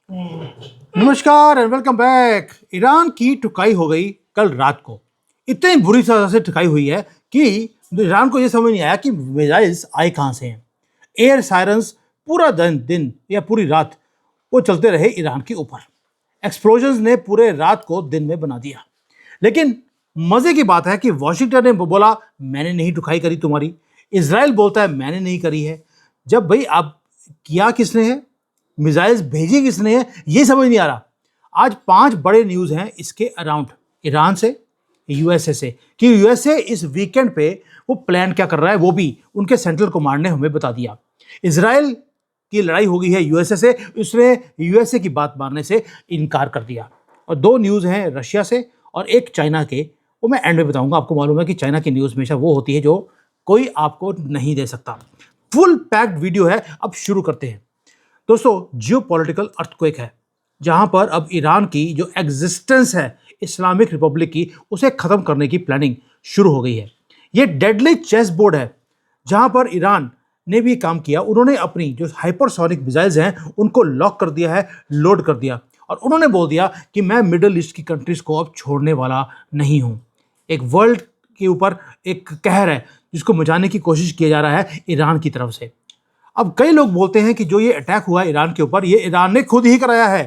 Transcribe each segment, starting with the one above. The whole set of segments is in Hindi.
नमस्कार एंड वेलकम बैक। ईरान की ठुकाई हो गई कल रात को। इतनी बुरी तरह से ठुकाई हुई है कि ईरान को यह समझ नहीं आया कि मिसाइल्स आए कहां से हैं। एयर सायरन्स पूरा दिन या पूरी रात वो चलते रहे ईरान के ऊपर। एक्सप्लोजन्स ने पूरे रात को दिन में बना दिया। लेकिन मजे की बात है कि वॉशिंगटन ने बोला मैंने नहीं ठुकाई करी तुम्हारी, इजराइल बोलता है मैंने नहीं करी है। जब भाई आप किया किसने है, मिसाइल्स भेजी किसने है, ये समझ नहीं आ रहा। आज 5 बड़े न्यूज हैं इसके अराउंड ईरान से, यूएसए से, कि यूएसए इस वीकेंड पे वो प्लान क्या कर रहा है वो भी उनके सेंट्रल कमांड ने हमें बता दिया। इजराइल की लड़ाई हो गई है यूएसए से, उसने यूएसए की बात मानने से इनकार कर दिया। और 2 न्यूज हैं रशिया से और एक चाइना के, वो मैं एंड में बताऊंगा। आपको मालूम है कि चाइना की न्यूज हमेशा वो होती है जो कोई आपको नहीं दे सकता। फुल पैक्ड वीडियो है। अब शुरू करते हैं दोस्तों। जियो पॉलिटिकल अर्थक्वेक है जहां पर अब ईरान की जो एग्जिस्टेंस है इस्लामिक रिपब्लिक की, उसे खत्म करने की प्लानिंग शुरू हो गई है। ये डेडली चेस बोर्ड है जहां पर ईरान ने भी काम किया। उन्होंने अपनी जो हाइपरसोनिक मिसाइल्स हैं उनको लॉक कर दिया है, लोड कर दिया, और उन्होंने बोल दिया कि मैं मिडिल ईस्ट की कंट्रीज को अब छोड़ने वाला नहीं हूं। एक वर्ल्ड के ऊपर एक कहर है जिसको मचाने की कोशिश किया जा रहा है ईरान की तरफ से। अब कई लोग बोलते हैं कि जो ये अटैक हुआ ईरान के ऊपर, ये ईरान ने खुद ही कराया है,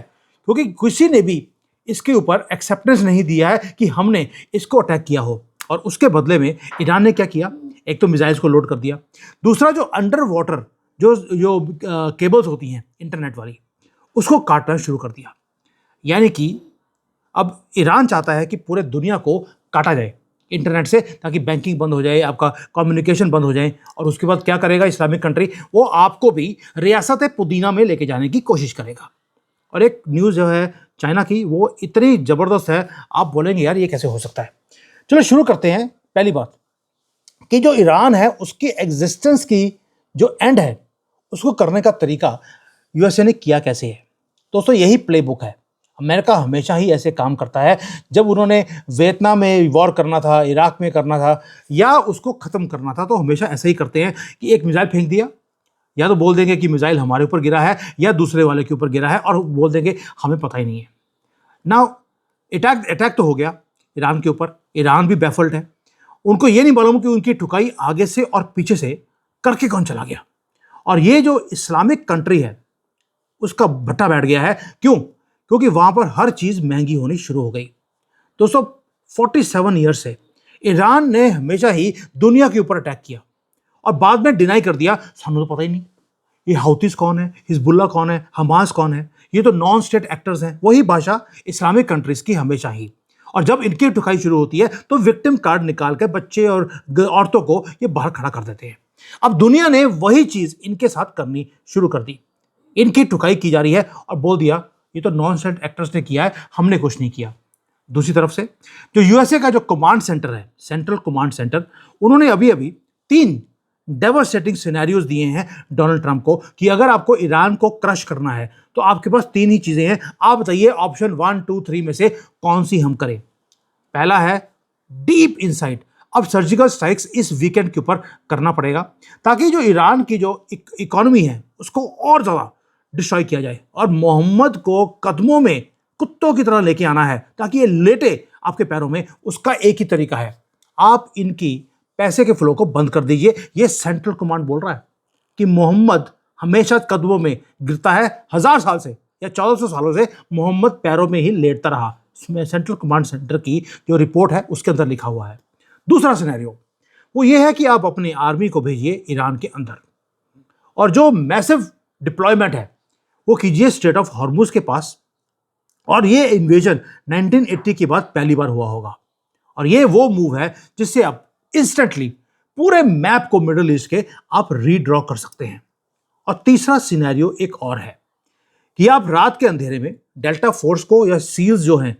क्योंकि किसी ने भी इसके ऊपर एक्सेप्टेंस नहीं दिया है कि हमने इसको अटैक किया हो। और उसके बदले में ईरान ने क्या किया, एक तो मिसाइल्स को लोड कर दिया, दूसरा जो अंडर वाटर जो जो केबल्स होती हैं इंटरनेट वाली, उसको काटना शुरू कर दिया। यानी कि अब ईरान चाहता है कि पूरे दुनिया को काटा जाए इंटरनेट से, ताकि बैंकिंग बंद हो जाए, आपका कम्युनिकेशन बंद हो जाए। और उसके बाद क्या करेगा इस्लामिक कंट्री, वो आपको भी रियासत पुदीना में लेके जाने की कोशिश करेगा। और एक न्यूज़ जो है चाइना की, वो इतनी ज़बरदस्त है, आप बोलेंगे यार ये कैसे हो सकता है। चलो शुरू करते हैं। पहली बात कि जो ईरान है उसकी एग्जिस्टेंस की जो एंड है उसको करने का तरीका यूएसए ने किया कैसे है। दोस्तों यही प्लेबुक है। अमेरिका हमेशा ही ऐसे काम करता है। जब उन्होंने वियतनाम में वॉर करना था, इराक में करना था, या उसको ख़त्म करना था, तो हमेशा ऐसा ही करते हैं कि एक मिसाइल फेंक दिया, या तो बोल देंगे कि मिसाइल हमारे ऊपर गिरा है या दूसरे वाले के ऊपर गिरा है, और बोल देंगे हमें पता ही नहीं है। नाउ अटैक तो हो गया ईरान के ऊपर। ईरान भी बैफल्ड है। उनको ये नहीं मालूम कि उनकी ठुकाई आगे से और पीछे से करके कौन चला गया। और ये जो इस्लामिक कंट्री है उसका भट्टा बैठ गया है। क्यों? क्योंकि वहां पर हर चीज महंगी होनी शुरू हो गई। दोस्तों 47 ईयर से ईरान ने हमेशा ही दुनिया के ऊपर अटैक किया और बाद में डिनाई कर दिया, सानू तो पता ही नहीं ये हाउतीस कौन है, हिजबुल्ला कौन है, हमास कौन है, ये तो नॉन स्टेट एक्टर्स हैं। वही भाषा इस्लामिक कंट्रीज की हमेशा ही। और जब इनकी ठुकाई शुरू होती है तो विक्टिम कार्ड निकाल के बच्चे और औरतों को ये बाहर खड़ा कर देते हैं। अब दुनिया ने वही चीज इनके साथ करनी शुरू कर दी। इनकी ठुकाई की जा रही है और बोल दिया ये तो नॉन स्टेट एक्टर्स ने किया है, हमने कुछ नहीं किया। दूसरी तरफ से जो यूएसए का जो कमांड सेंटर है, सेंट्रल कमांड सेंटर, उन्होंने अभी अभी 3 डेवास्टेटिंग सिनेरियोज दिए हैं डोनाल्ड ट्रंप को कि अगर आपको ईरान को क्रश करना है तो आपके पास 3 ही चीजें हैं। आप बताइए ऑप्शन 1, 2, 3 में से कौन सी हम करें। पहला है डीप इनसाइड। अब सर्जिकल स्ट्राइक्स इस वीकेंड के ऊपर करना पड़ेगा ताकि जो ईरान की जो इकोनॉमी है उसको और ज्यादा डिस्ट्रॉय किया जाए और मोहम्मद को कदमों में कुत्तों की तरह लेके आना है ताकि ये लेटे आपके पैरों में। उसका एक ही तरीका है, आप इनकी पैसे के फ्लो को बंद कर दीजिए। ये सेंट्रल कमांड बोल रहा है कि मोहम्मद हमेशा कदमों में गिरता है। 1000 साल से या 1400 सालों से मोहम्मद पैरों में ही लेटता रहा। इसमें सेंट्रल कमांड सेंटर की जो रिपोर्ट है उसके अंदर लिखा हुआ है। दूसरा सिनेरियो वो ये है कि आप अपनी आर्मी को भेजिए ईरान के अंदर और जो मैसिव डिप्लॉयमेंट है वो कीजिए स्ट्रेट ऑफ हॉर्मुज के पास। और ये इन्वेजन 1980 के बाद पहली बार हुआ होगा। और ये वो मूव है जिससे आप इंस्टेंटली पूरे मैप को मिडिल ईस्ट के आप रीड्रॉ कर सकते हैं। और तीसरा सिनेरियो एक और है कि आप रात के अंधेरे में डेल्टा फोर्स को या सील्स जो हैं,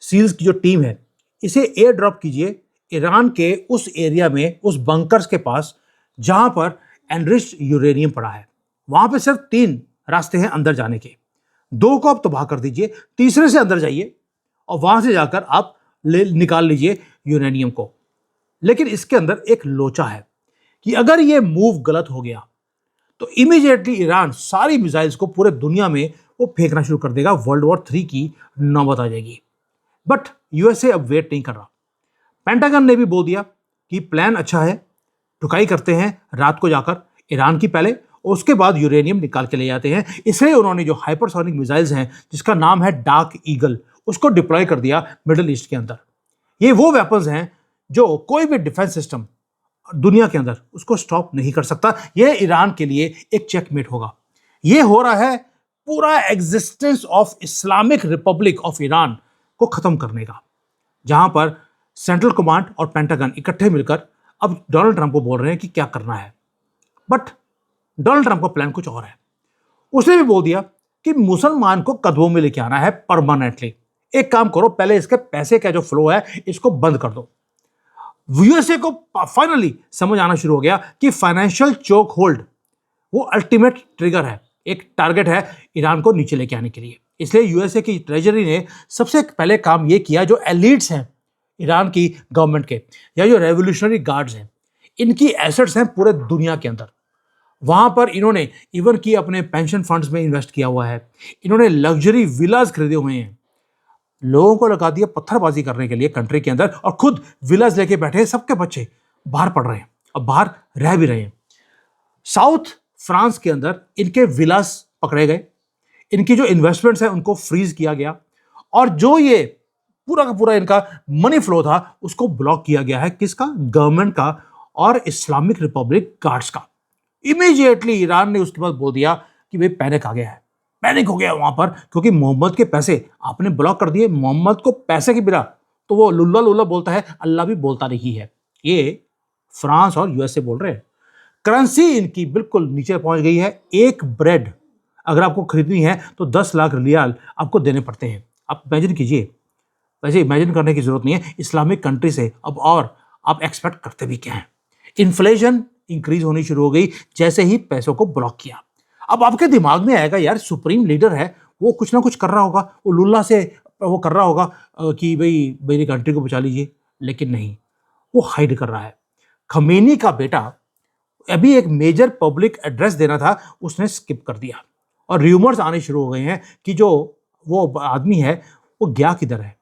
सील्स की जो टीम है, इसे एयर ड्रॉप कीजिए ईरान के उस एरिया में, उस बंकर्स के पास जहां पर एनरिच्ड यूरेनियम पड़ा है। वहां पे सिर्फ 3 रास्ते हैं अंदर जाने के। 2 को आप तबाह कर दीजिए, तीसरे से अंदर जाइए और वहां से जाकर आप निकाल लीजिए यूरेनियम को। लेकिन इसके अंदर एक लोचा है कि अगर ये मूव गलत हो गया तो इमीडिएटली ईरान सारी मिसाइल्स को पूरे दुनिया में वो फेंकना शुरू कर देगा, वर्ल्ड वॉर 3 की नौबत आ जाएगी। बट यूएसए अब वेट नहीं कर रहा। पेंटागन ने भी बोल दिया कि प्लान अच्छा है, ठुकाई करते हैं रात को जाकर ईरान की पहले, और उसके बाद यूरेनियम निकाल के ले जाते हैं। इसलिए उन्होंने जो हाइपरसोनिक मिसाइल्स हैं जिसका नाम है डार्क ईगल, उसको डिप्लॉय कर दिया मिडिल ईस्ट के अंदर। ये वो वेपन्स हैं जो कोई भी डिफेंस सिस्टम दुनिया के अंदर उसको स्टॉप नहीं कर सकता। ये ईरान के लिए एक चेकमेट होगा। ये हो रहा है पूरा existence of Islamic Republic of Iran को खत्म करने का, जहां पर सेंट्रल कमांड और पेंटागन इकट्ठे मिलकर अब डोनाल्ड ट्रंप को बोल रहे हैं कि क्या करना है। बट डोनाल्ड ट्रंप का प्लान कुछ और है। उसने भी बोल दिया कि मुसलमान को कदमों में लेके आना है परमानेंटली। एक काम करो, पहले इसके पैसे का जो फ्लो है इसको बंद कर दो। यूएसए को फाइनली समझ आना शुरू हो गया कि फाइनेंशियल चोक होल्ड वो अल्टीमेट ट्रिगर है, एक टारगेट है ईरान को नीचे लेके आने के लिए। इसलिए यूएसए की ट्रेजरी ने सबसे पहले काम ये किया, जो एलिट्स हैं ईरान की गवर्नमेंट के या जो रेवोल्यूशनरी गार्ड्स हैं, इनकी एसेट्स हैं पूरे दुनिया के अंदर, वहां पर इन्होंने इवन की अपने पेंशन फंड्स में इन्वेस्ट किया हुआ है। इन्होंने लग्जरी विलास खरीदे हुए हैं, लोगों को लगा दिया पत्थरबाजी करने के लिए कंट्री के अंदर, और खुद विलास लेके बैठे हैं। सबके बच्चे बाहर पढ़ रहे हैं, अब बाहर रह भी रहे हैं। साउथ फ्रांस के अंदर इनके विलास पकड़े गए, इनकी जो इन्वेस्टमेंट्स हैं उनको फ्रीज किया गया, और जो ये पूरा का पूरा इनका मनी फ्लो था उसको ब्लॉक किया गया है। किसका? गवर्नमेंट का और इस्लामिक रिपब्लिक गार्ड्स का। इमीडिएटली ईरान ने उसके बाद बोल दिया कि भाई पैनिक आ गया है, पैनिक हो गया वहां पर, क्योंकि मोहम्मद के पैसे आपने ब्लॉक कर दिए। मोहम्मद को पैसे के बिना तो वो लुल्ला लुल्ला बोलता है, अल्लाह भी बोलता नहीं है। ये फ्रांस और यूएसए बोल रहे हैं। करेंसी इनकी बिल्कुल नीचे पहुंच गई है। एक ब्रेड अगर आपको खरीदनी है तो 10 लाख रियाल आपको देने पड़ते हैं। आप इमेजिन कीजिए, वैसे इमेजिन करने की जरूरत नहीं है, इस्लामिक कंट्री से अब और आप एक्सपेक्ट करते भी क्या हैं। इन्फ्लेशन इंक्रीज होनी शुरू हो गई जैसे ही पैसों को ब्लॉक किया। अब आपके दिमाग में आएगा यार, सुप्रीम लीडर है, वो कुछ ना कुछ कर रहा होगा, वो लुल्ला से वो कर रहा होगा कि भाई मेरी कंट्री को बचा लीजिए, लेकिन नहीं, वो हाइड कर रहा है। खमेनी का बेटा अभी एक मेजर पब्लिक एड्रेस देना था, उसने स्किप कर दिया, और र्यूमर्स आने शुरू हो गए हैं कि जो वो आदमी है वो गया किधर है।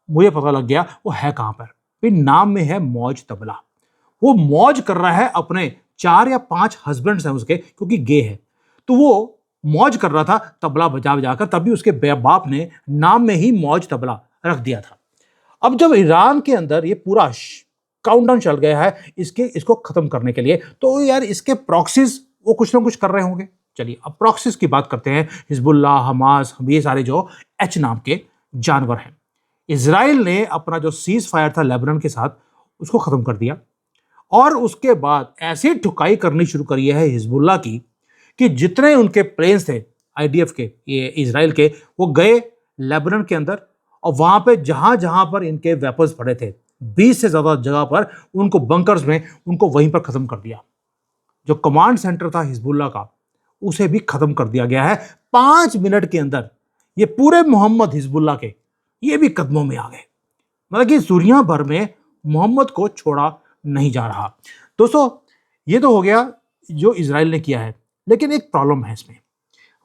मुझे पता लग गया वो है कहां पर। फिर नाम में है मौज तबला। वो मौज कर रहा है, अपने 4 या 5 हस्बैंड्स हैं उसके, क्योंकि गे है, तो वो मौज कर रहा था तबला बजा बजाकर। तभी उसके बाप ने नाम में ही मौज तबला रख दिया था। अब जब ईरान के अंदर ये पूरा काउंटडाउन चल गया है इसको खत्म करने के लिए, तो यार इसके प्रॉक्सीज वो कुछ ना कुछ कर रहे होंगे। चलिए अब प्रॉक्सीज की बात करते हैं। हिजबुल्लाह, हमास, ये सारे जो एच नाम के जानवर हैं। इजराइल ने अपना जो सीज फायर था लेबनान के साथ उसको खत्म कर दिया, और उसके बाद ऐसी ठुकाई करनी शुरू करी है हिजबुल्लाह की कि जितने उनके प्लेन्स थे आईडीएफ के, ये इजराइल के, वो गए लेबनान के अंदर, और वहां पे जहां जहां पर इनके वेपन्स पड़े थे 20 से ज्यादा जगह पर उनको बंकर्स में उनको वहीं पर खत्म कर दिया। जो कमांड सेंटर था हिजबुल्लाह का उसे भी खत्म कर दिया गया है। 5 मिनट के अंदर ये पूरे मोहम्मद हिजबुल्लाह के ये भी कदमों में आ गए। मतलब कि दुनिया भर में मोहम्मद को छोड़ा नहीं जा रहा। दोस्तों ये तो हो गया जो इजराइल ने किया है, लेकिन एक प्रॉब्लम है इसमें।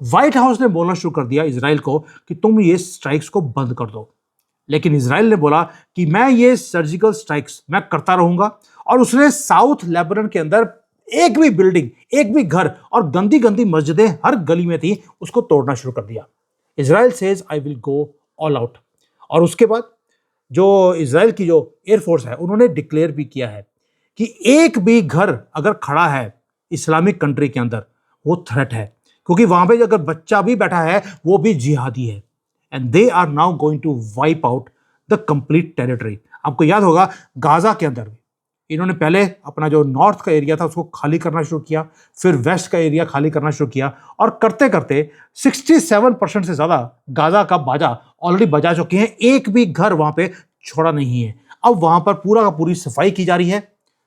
व्हाइट हाउस ने बोलना शुरू कर दिया इजराइल को कि तुम ये स्ट्राइक्स को बंद कर दो, लेकिन इजराइल ने बोला कि मैं ये सर्जिकल स्ट्राइक्स मैं करता रहूंगा, और उसने साउथ लेबनान के अंदर एक भी बिल्डिंग, एक भी घर और गंदी गंदी मस्जिदें हर गली में थी, उसको तोड़ना शुरू कर दिया। Israel says I will go all out. और उसके बाद जो इजराइल की जो एयरफोर्स है उन्होंने डिक्लेयर भी किया है कि एक भी घर अगर खड़ा है इस्लामिक कंट्री के अंदर वो थ्रेट है, क्योंकि वहां पे अगर बच्चा भी बैठा है वो भी जिहादी है, and they are now going to wipe out the complete territory. आपको याद होगा गाजा के अंदर भी इन्होंने पहले अपना जो नॉर्थ का एरिया था उसको खाली करना शुरू किया, फिर वेस्ट का एरिया खाली करना शुरू किया, और करते करते 67% से ज्यादा गाजा का बाजा ऑलरेडी बजा चुके हैं। एक भी घर वहां पे छोड़ा नहीं है। अब वहां पर पूरा का पूरी सफाई की जा रही है।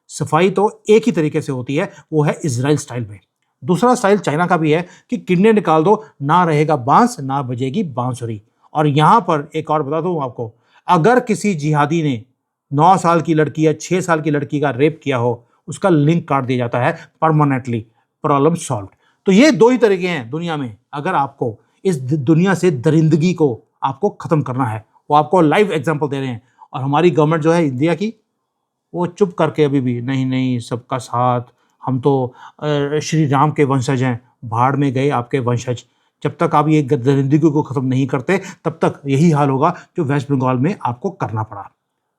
सफाई तो एक ही तरीके से होती है, वो है इजराइल स्टाइल में। दूसरा स्टाइल चाइना का भी है कि किडनी निकाल दो, ना रहेगा बांस ना बजेगी बांसुरी। और यहां पर एक और बता दूं आपको, अगर किसी जिहादी ने 9 साल की लड़की या 6 साल की लड़की का रेप किया हो, उसका लिंक काट दिया जाता है परमानेंटली, प्रॉब्लम सॉल्व। तो ये 2 ही तरीके हैं दुनिया में। अगर आपको इस दुनिया से दरिंदगी को आपको ख़त्म करना है। वो आपको लाइव एग्जाम्पल दे रहे हैं। और हमारी गवर्नमेंट जो है इंडिया की, वो चुप करके अभी भी नहीं नहीं सबका साथ, हम तो श्री राम के वंशज हैं, भाड़ में गए आपके वंशज। जब तक आप ये दरिंदगी को ख़त्म नहीं करते तब तक यही हाल होगा जो वेस्ट बंगाल में आपको करना पड़ा।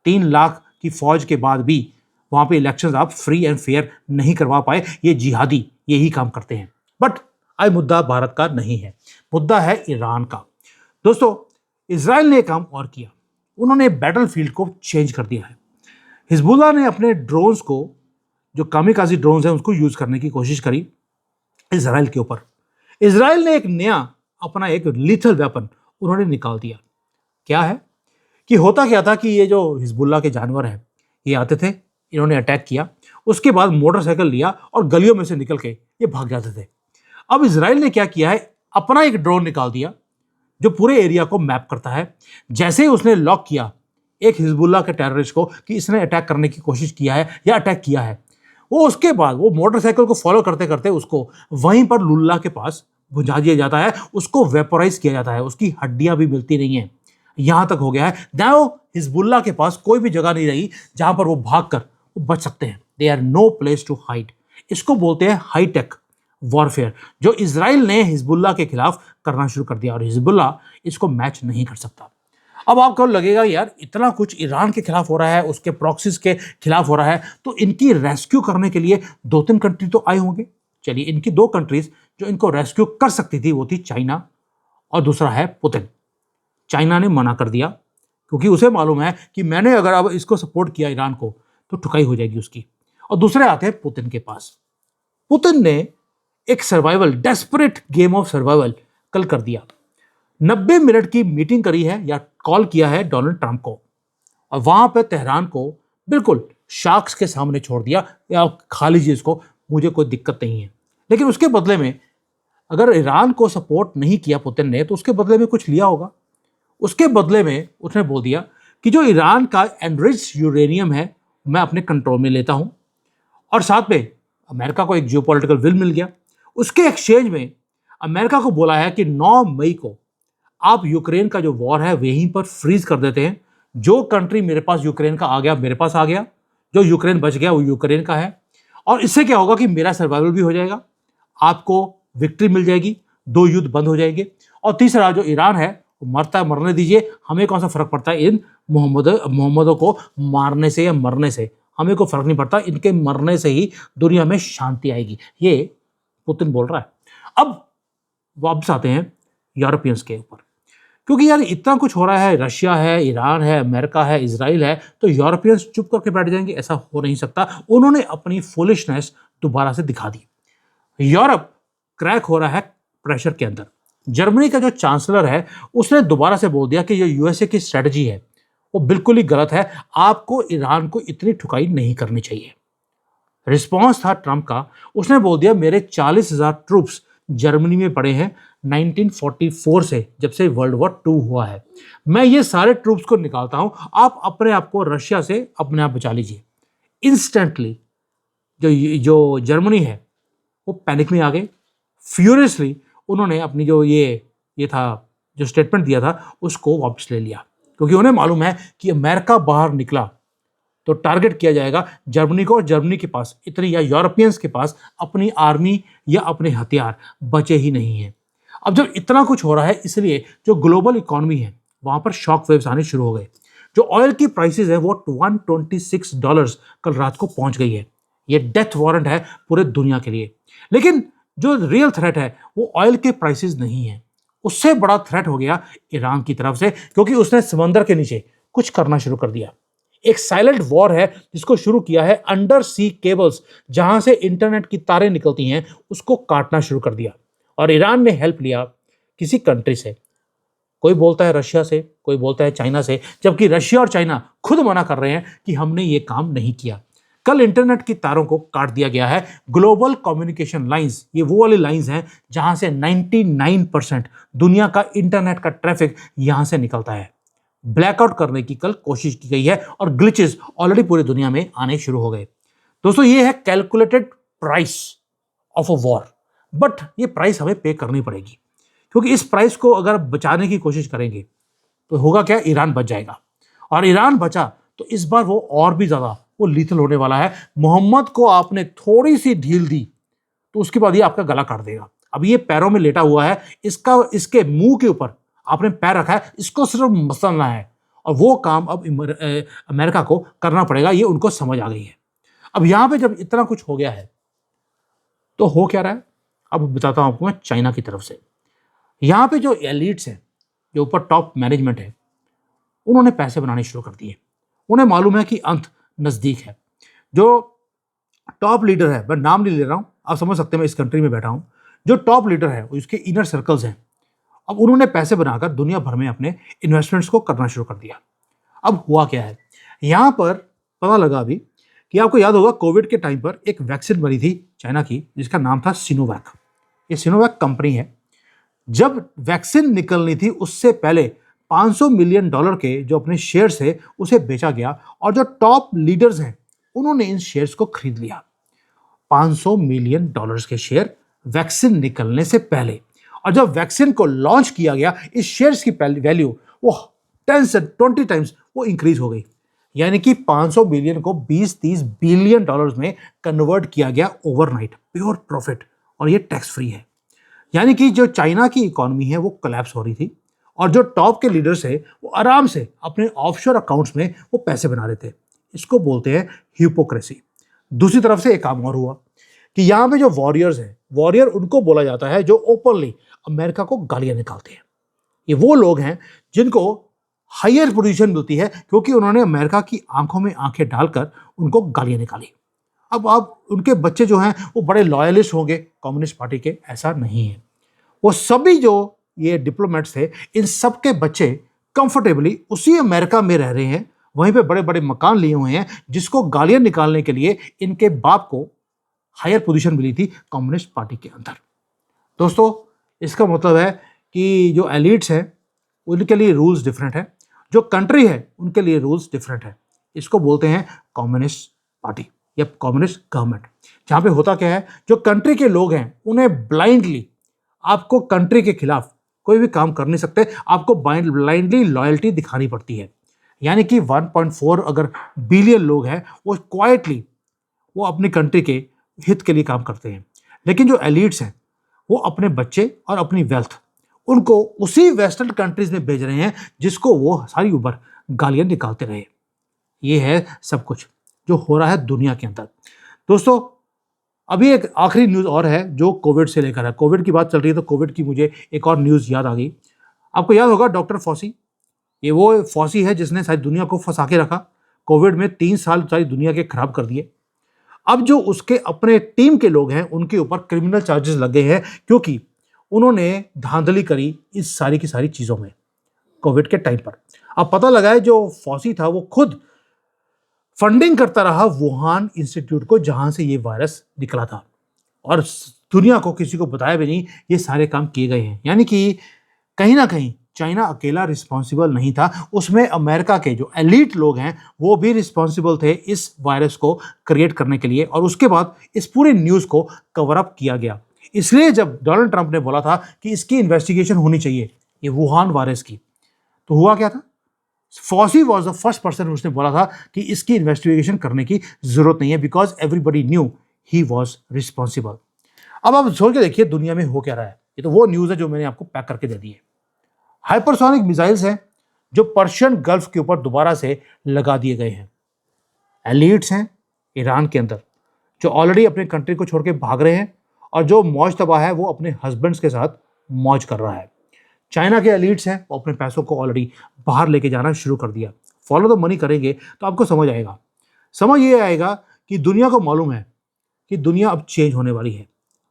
3 लाख की फौज के बाद भी वहाँ पे इलेक्शंस आप फ्री एंड फेयर नहीं करवा पाए। ये जिहादी यही काम करते हैं। बट आज मुद्दा भारत का नहीं है, मुद्दा है ईरान का। दोस्तों, इजराइल ने काम और किया, उन्होंने बैटलफील्ड को चेंज कर दिया है। हिजबुल्लाह ने अपने ड्रोन्स को, जो कामिकाजी ड्रोन्स हैं, उसको यूज करने की कोशिश करी इजराइल के ऊपर। इजराइल ने एक नया अपना एक लीथल वेपन उन्होंने निकाल दिया। क्या है कि होता क्या था कि ये जो हिजबुल्लाह के जानवर हैं, ये आते थे, इन्होंने अटैक किया, उसके बाद मोटरसाइकिल लिया और गलियों में से निकल के ये भाग जाते थे। अब इजराइल ने क्या किया है, अपना एक ड्रोन निकाल दिया जो पूरे एरिया को मैप करता है। जैसे ही उसने लॉक किया एक हिजबुल्लाह के टेररिस्ट को कि इसने अटैक करने की कोशिश किया है या अटैक किया है, वो उसके बाद वो मोटरसाइकिल को फॉलो करते करते उसको वहीं पर लुल्ला के पास बुझा दिया जाता है, उसको वेपोराइज किया जाता है, उसकी हड्डियां भी मिलती नहीं है। यहां तक हो गया है नाउ हिजबुल्लाह के पास कोई भी जगह नहीं रही जहां पर वो भागकर वो बच सकते हैं। They are no place to hide. इसको बोलते हैं हाईटेक वॉरफेयर, जो इजराइल ने हिजबुल्लाह के खिलाफ करना शुरू कर दिया और हिजबुल्लाह इसको मैच नहीं कर सकता। अब आपको लगेगा यार इतना कुछ ईरान के खिलाफ हो रहा है, उसके प्रॉक्सीज के खिलाफ हो रहा है, तो इनकी रेस्क्यू करने के लिए 2-3 कंट्री तो आए होंगे। चलिए, इनकी 2 कंट्रीज जो इनको रेस्क्यू कर सकती थी वो थी चाइना और दूसरा है पुतिन। चाइना ने मना कर दिया क्योंकि उसे मालूम है कि मैंने अगर अब इसको सपोर्ट किया ईरान को तो ठुकाई हो जाएगी उसकी। और दूसरे आते हैं पुतिन के पास। पुतिन ने एक survival, desperate game of survival कल कर दिया। 90 मिनट की मीटिंग करी है या कॉल किया है डोनाल्ड ट्रंप को, और वहां पर तेहरान को बिल्कुल शार्क्स के सामने छोड़ दिया, या खा लीजिए इसको, मुझे कोई दिक्कत नहीं है। लेकिन उसके बदले में अगर ईरान को सपोर्ट नहीं किया पुतिन ने तो उसके बदले में कुछ लिया होगा। उसके बदले में उसने बोल दिया कि जो ईरान का एनरिच्ड यूरेनियम है मैं अपने कंट्रोल में लेता हूं, और साथ में अमेरिका को एक जियोपॉलिटिकल विल मिल गया। उसके एक्सचेंज में अमेरिका को बोला है कि 9 मई को आप यूक्रेन का जो वॉर है वहीं पर फ्रीज कर देते हैं। जो कंट्री मेरे पास यूक्रेन का आ गया मेरे पास आ गया, जो यूक्रेन बच गया वो यूक्रेन का है। और इससे क्या होगा कि मेरा सर्वाइवल भी हो जाएगा, आपको विक्ट्री मिल जाएगी, 2 युद्ध बंद हो जाएंगे। और तीसरा जो ईरान है वो मरता है, मरने दीजिए, हमें कौन सा फर्क पड़ता है इन मोहम्मदों को मारने से या मरने से, हमें कोई फर्क नहीं पड़ता, इनके मरने से ही दुनिया में शांति आएगी। ये पुतिन बोल रहा है। अब वापस आते हैं यूरोपियंस के ऊपर, क्योंकि यार इतना कुछ हो रहा है, रशिया है, ईरान है, अमेरिका है, इजराइल है, तो यूरोपियंस चुप करके बैठ जाएंगे? ऐसा हो नहीं सकता। उन्होंने अपनी फुलिशनेस दोबारा से दिखा दी। यूरोप क्रैक हो रहा है प्रेशर के अंदर। जर्मनी का जो चांसलर है उसने दोबारा से बोल दिया कि जो यूएसए की स्ट्रेटजी है वो बिल्कुल ही गलत है, आपको ईरान को इतनी ठुकाई नहीं करनी चाहिए। रिस्पॉन्स था ट्रंप का, उसने बोल दिया मेरे 40,000 ट्रूप्स जर्मनी में पड़े हैं 1944 से, जब से वर्ल्ड वॉर 2 हुआ है, मैं ये सारे ट्रूप्स को निकालता हूं, आप अपने आप को रशिया से अपने आप बचा लीजिए। इंस्टेंटली जो जर्मनी है वो पैनिक में आ गए। फ्यूरियसली उन्होंने अपनी जो ये था जो स्टेटमेंट दिया था उसको वापस ले लिया, क्योंकि उन्हें मालूम है कि अमेरिका बाहर निकला तो टारगेट किया जाएगा जर्मनी को, और जर्मनी के पास इतनी, या यूरोपियंस के पास अपनी आर्मी या अपने हथियार बचे ही नहीं हैं। अब जब इतना कुछ हो रहा है, इसलिए जो ग्लोबल इकोनॉमी है वहां पर शॉक वेव्स आने शुरू हो गए। जो ऑयल की प्राइसेस है वो $126 कल रात को पहुंच गई है। ये डेथ वारंट है पूरे दुनिया के लिए। लेकिन जो रियल थ्रेट है वो ऑयल के प्राइसेस नहीं है, उससे बड़ा थ्रेट हो गया ईरान की तरफ से, क्योंकि उसने समंदर के नीचे कुछ करना शुरू कर दिया। एक साइलेंट वॉर है जिसको शुरू किया है अंडर सी केबल्स, जहां से इंटरनेट की तारें निकलती हैं, उसको काटना शुरू कर दिया। और ईरान ने हेल्प लिया किसी कंट्री से, कोई बोलता है रशिया से, कोई बोलता है चाइना से, जबकि रशिया और चाइना खुद मना कर रहे हैं कि हमने ये काम नहीं किया। कल इंटरनेट की तारों को काट दिया गया है। ग्लोबल कम्युनिकेशन लाइंस, ये वो वाली लाइंस हैं जहां से 99% दुनिया का इंटरनेट का ट्रैफिक यहां से निकलता है। ब्लैकआउट करने की कल कोशिश की गई है और ग्लिचेस ऑलरेडी पूरी दुनिया में आने शुरू हो गए। दोस्तों, ये है calculated price of a war, but ये प्राइस हमें पे करनी पड़ेगी, क्योंकि इस प्राइस को अगर बचाने की कोशिश करेंगे तो होगा क्या, ईरान बच जाएगा, और ईरान बचा तो इस बार वो और भी ज़्यादा वो लीथल होने वाला है। मोहम्मद को आपने थोड़ी सी ढील दी तो उसके बाद ये आपका गला काट देगा। अब ये पैरों में लेटा हुआ है, इसके मुंह के ऊपर आपने पैर रखा है, इसको सिर्फ मसलना है, और वो काम अब अमेरिका को करना पड़ेगा, ये उनको समझ आ गई है। अब यहां पे जब इतना कुछ हो गया है तो हो क्या रहा है, अब बताता हूं आपको मैं चाइना की तरफ से। यहां पे जो एलिट्स हैं, जो ऊपर टॉप मैनेजमेंट है, उन्होंने पैसे बनाने शुरू कर दिए। उन्हें मालूम है कि अंत नजदीक है। जो टॉप लीडर है, मैं नाम नहीं ले रहा हूं, आप समझ सकते हैं मैं इस कंट्री में बैठा हूं, जो टॉप लीडर है उसके इनर सर्कल्स हैं, अब उन्होंने पैसे बनाकर दुनिया भर में अपने इन्वेस्टमेंट्स को करना शुरू कर दिया। अब हुआ क्या है, यहां पर पता लगा अभी कि आपको याद होगा कोविड के टाइम पर एक वैक्सीन बनी थी चाइना की, जिसका नाम था सिनोवैक। ये सिनोवैक कंपनी है। जब वैक्सीन निकलनी थी उससे पहले $500 मिलियन के जो अपने शेयर्स है उसे बेचा गया, और जो टॉप लीडर्स हैं उन्होंने इन शेयर्स को खरीद लिया। $500 मिलियन के शेयर वैक्सीन निकलने से पहले, और जब वैक्सीन को लॉन्च किया गया इस शेयर्स की वैल्यू वो 10 से 20 टाइम्स वो इंक्रीज हो गई। यानी कि 500 बिलियन को 20-30 बिलियन डॉलर्स में कन्वर्ट किया गया ओवरनाइट, प्योर प्रॉफिट, और ये टैक्स फ्री है। यानी कि जो चाइना की इकोनॉमी है वो कोलैप्स हो रही थी, और जो टॉप के लीडर्स है वो आराम से अपने ऑफशोर अकाउंट्स में वो पैसे बना रहे थे। इसको बोलते हैं हिपोक्रेसी। दूसरी तरफ से एक काम और हुआ कि यहाँ पे जो वॉरियर्स हैं, वॉरियर उनको बोला जाता है जो ओपनली अमेरिका को गालियां निकालते हैं। ये वो लोग हैं जिनको हायर पोजीशन मिलती है क्योंकि उन्होंने अमेरिका की आंखों में आंखें डालकर उनको गालियां निकाली। अब उनके बच्चे जो हैं वो बड़े लॉयलिस्ट होंगे कम्युनिस्ट पार्टी के, ऐसा नहीं है। वो सभी जो ये डिप्लोमेट्स थे, इन सब के बच्चे कंफर्टेबली उसी अमेरिका में रह रहे हैं, वहीं पे बड़े बड़े मकान लिए हुए हैं, जिसको गालियां निकालने के लिए इनके बाप को हायर पोजीशन मिली थी कम्युनिस्ट पार्टी के अंदर। दोस्तों, इसका मतलब है कि जो एलिट्स हैं उनके लिए रूल्स डिफरेंट है, जो कंट्री है उनके लिए रूल्स डिफरेंट है। इसको बोलते हैं कम्युनिस्ट पार्टी या कम्युनिस्ट गवर्नमेंट। जहां पे होता क्या है, जो कंट्री के लोग हैं उन्हें ब्लाइंडली, आपको कंट्री के खिलाफ कोई भी काम कर नहीं सकते, आपको ब्लाइंडली लॉयल्टी दिखानी पड़ती है। यानी कि 1.4 अगर बिलियन लोग हैं वो क्वाइटली वो अपनी कंट्री के हित के लिए काम करते हैं। लेकिन जो एलिट्स हैं वो अपने बच्चे और अपनी वेल्थ उनको उसी वेस्टर्न कंट्रीज में भेज रहे हैं जिसको वो सारी उम्र गालियां निकालते रहे। ये है सब कुछ जो हो रहा है दुनिया के अंदर। दोस्तों, अभी एक आखिरी न्यूज़ और है जो कोविड से लेकर है। कोविड की बात चल रही है तो कोविड की मुझे एक और न्यूज़ याद आ गई। आपको याद होगा डॉक्टर फॉसी, ये वो फॉसी है जिसने सारी दुनिया को फंसा के रखा। कोविड में 3 साल सारी दुनिया के खराब कर दिए। अब जो उसके अपने टीम के लोग हैं उनके ऊपर क्रिमिनल चार्जेस लग गए हैं क्योंकि उन्होंने धांधली करी इस सारी की सारी चीज़ों में कोविड के टाइम पर। अब पता लगा है जो फॉसी था वो खुद फंडिंग करता रहा वुहान इंस्टीट्यूट को जहां से ये वायरस निकला था, और दुनिया को किसी को बताया भी नहीं ये सारे काम किए गए हैं। यानी कि कहीं ना कहीं चाइना अकेला रिस्पॉन्सिबल नहीं था, उसमें अमेरिका के जो एलीट लोग हैं वो भी रिस्पॉन्सिबल थे इस वायरस को क्रिएट करने के लिए, और उसके बाद इस पूरी न्यूज़ को कवर अप किया गया। इसलिए जब डोनाल्ड ट्रंप ने बोला था कि इसकी इन्वेस्टिगेशन होनी चाहिए, ये वुहान वायरस की, तो हुआ क्या था, Fauci was the first person उसने बोला था कि इसकी इन्वेस्टिगेशन करने की जरूरत नहीं है because everybody knew he was responsible. अब आप सोच के देखिए दुनिया में हो क्या रहा है। ये तो वो न्यूज़ है जो मैंने आपको पैक करके दे दी है। हाइपरसोनिक मिसाइल्स हैं जो पर्शियन गल्फ के ऊपर दोबारा से लगा दिए गए हैं। एलीट्स हैं ईरान के अंदर जो ऑलरेडी अपने कंट्री को छोड़ के भाग रहे हैं, और जो मौज तबाह है वो अपने हस्बैंड्स के साथ मौज कर रहा है। चाइना के एलीट्स हैं वो अपने पैसों को ऑलरेडी बाहर लेके जाना शुरू कर दिया। फॉलो द मनी करेंगे तो आपको समझ आएगा। समझ ये आएगा कि दुनिया को मालूम है कि दुनिया अब चेंज होने वाली है।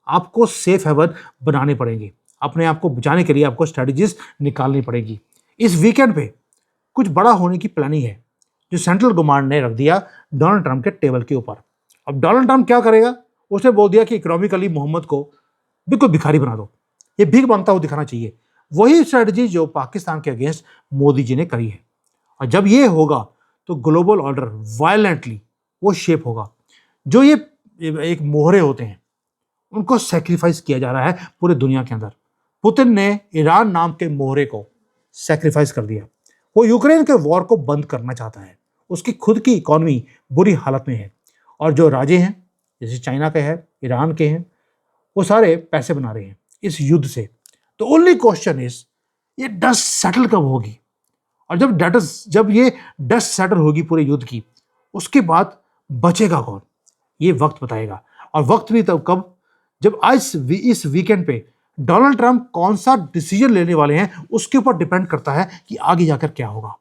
आपको सेफ हेवन बनाने पड़ेंगे, अपने आप को बचाने के लिए आपको स्ट्रेटजीज निकालनी पड़ेगी। इस वीकेंड पे कुछ बड़ा होने की प्लानिंग है जो सेंट्रल कमांड ने रख दिया डोनाल्ड ट्रंप के टेबल के ऊपर। अब डोनाल्ड ट्रंप क्या करेगा, उसने बोल दिया कि इकोनॉमिकली मोहम्मद को बिल्कुल भिखारी बना दो, ये भीख मांगता हुआ दिखाना चाहिए। वही स्ट्रेटजी जो पाकिस्तान के अगेंस्ट मोदी जी ने करी है, और जब ये होगा तो ग्लोबल ऑर्डर वायलेंटली वो शेप होगा। जो ये एक मोहरे होते हैं उनको सेक्रीफाइस किया जा रहा है पूरे दुनिया के अंदर। पुतिन ने ईरान नाम के मोहरे को सेक्रीफाइस कर दिया। वो यूक्रेन के वॉर को बंद करना चाहता है। उसकी खुद की इकॉनमी बुरी हालत में है और जो राजे हैं जैसे चाइना के हैं, ईरान के हैं, वो सारे पैसे बना रहे हैं इस युद्ध से। तो ओनली क्वेश्चन इज ये डस्ट सेटल कब होगी? और जब ये डस्ट सेटल होगी पूरे युद्ध की, उसके बाद बचेगा कौन? ये वक्त बताएगा। और वक्त भी तब कब, जब आज इस वीकेंड पे डोनाल्ड ट्रंप कौन सा डिसीजन लेने वाले हैं उसके ऊपर डिपेंड करता है कि आगे जाकर क्या होगा।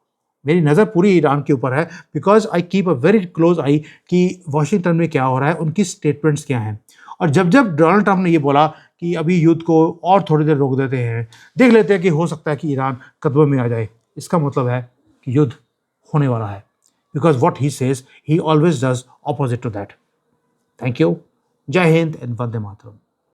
मेरी नज़र पूरी ईरान के ऊपर है, because I keep a very close eye कि वॉशिंगटन में क्या हो रहा है, उनकी स्टेटमेंट्स क्या हैं। और जब जब डोनाल्ड ट्रंप ने ये बोला कि अभी युद्ध को और थोड़ी देर रोक देते हैं, देख लेते हैं कि हो सकता है कि ईरान कदमों में आ जाए, इसका मतलब है कि युद्ध होने वाला है। Because what he says he always does opposite to that. Thank you. जय हिंद एंड वंदे मातरम।